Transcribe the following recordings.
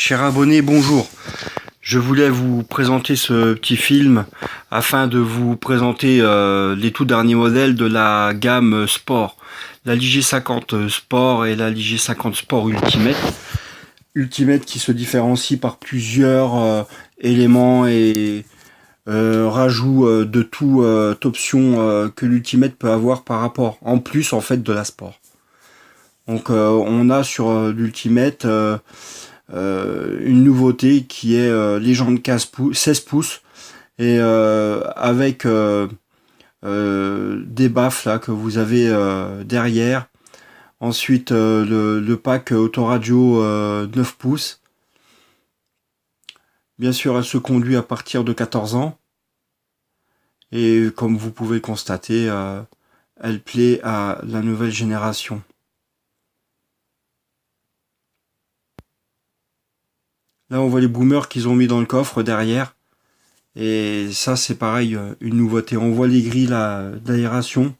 Chers abonnés, bonjour. Je voulais vous présenter ce petit film afin de vous présenter les tout derniers modèles de la gamme Sport. La LG50 Sport et la LG50 Sport Ultimate. Ultimate qui se différencie par plusieurs éléments et rajouts de toute option que l'Ultimate peut avoir par rapport, en plus en fait de la Sport. Donc on a sur l'Ultimate une nouveauté qui est légende 16 pouces et avec des baffes là que vous avez derrière. Ensuite le pack autoradio 9 pouces. Bien sûr, elle se conduit à partir de 14 ans. Et comme vous pouvez le constater, elle plaît à la nouvelle génération. Là, on voit les boomers qu'ils ont mis dans le coffre derrière. Et ça, c'est pareil, une nouveauté. On voit les grilles d'aération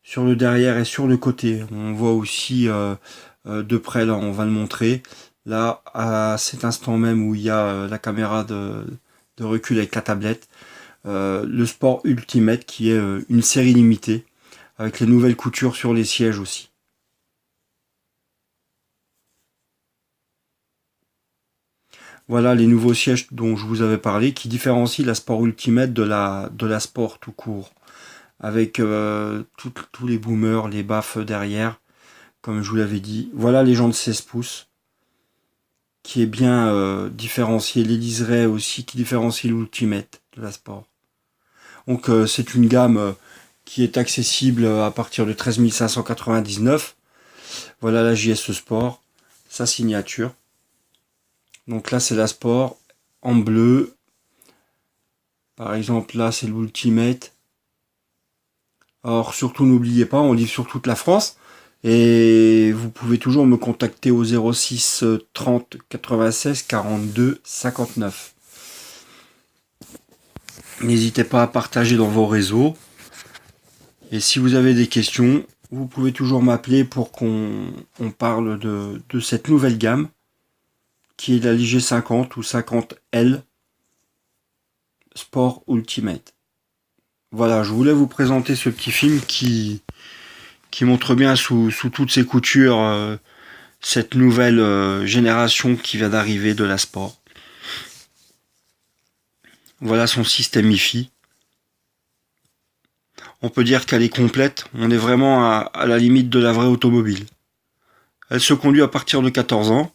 sur le derrière et sur le côté. On voit aussi de près, là, on va le montrer. Là, à cet instant même où il y a la caméra de recul avec la tablette, le Sport Ultimate qui est une série limitée avec les nouvelles coutures sur les sièges aussi. Voilà les nouveaux sièges dont je vous avais parlé qui différencient la Sport Ultimate de la Sport tout court. Avec tous les boomers, les baffes derrière, comme je vous l'avais dit. Voilà les jantes 16 pouces qui est bien différencié. Les liserés aussi qui différencient l'Ultimate de la Sport. Donc c'est une gamme qui est accessible à partir de 13 599. Voilà la JS Sport, sa signature. Donc là c'est la Sport en bleu. Par exemple là c'est l'Ultimate. Alors surtout n'oubliez pas, on livre sur toute la France. Et vous pouvez toujours me contacter au 06 30 96 42 59. N'hésitez pas à partager dans vos réseaux. Et si vous avez des questions, vous pouvez toujours m'appeler pour qu'on parle de cette nouvelle gamme qui est la LG50 ou 50L Sport Ultimate. Voilà, je voulais vous présenter ce petit film qui montre bien sous toutes ses coutures cette nouvelle génération qui vient d'arriver de la Sport. Voilà son système hi-fi. On peut dire qu'elle est complète, on est vraiment à la limite de la vraie automobile. Elle se conduit à partir de 14 ans.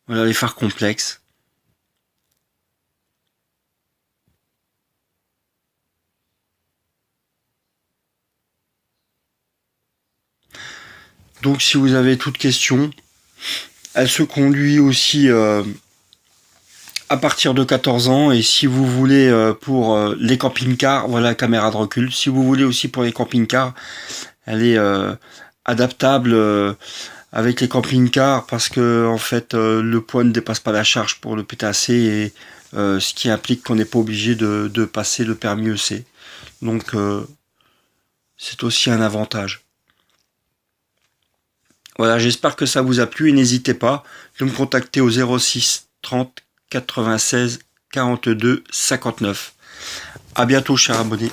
Voilà les phares complexes. Donc si vous avez toute question, elle se conduit aussi à partir de 14 ans. Et si vous voulez pour les camping-cars, voilà la caméra de recul. Si vous voulez aussi pour les camping-cars, elle est adaptable avec les camping-cars parce que en fait le poids ne dépasse pas la charge pour le PTAC et ce qui implique qu'on n'est pas obligé de passer le permis EC. Donc c'est aussi un avantage. Voilà, j'espère que ça vous a plu et n'hésitez pas de me contacter au 06 30 96 42 59. À bientôt, chers abonnés.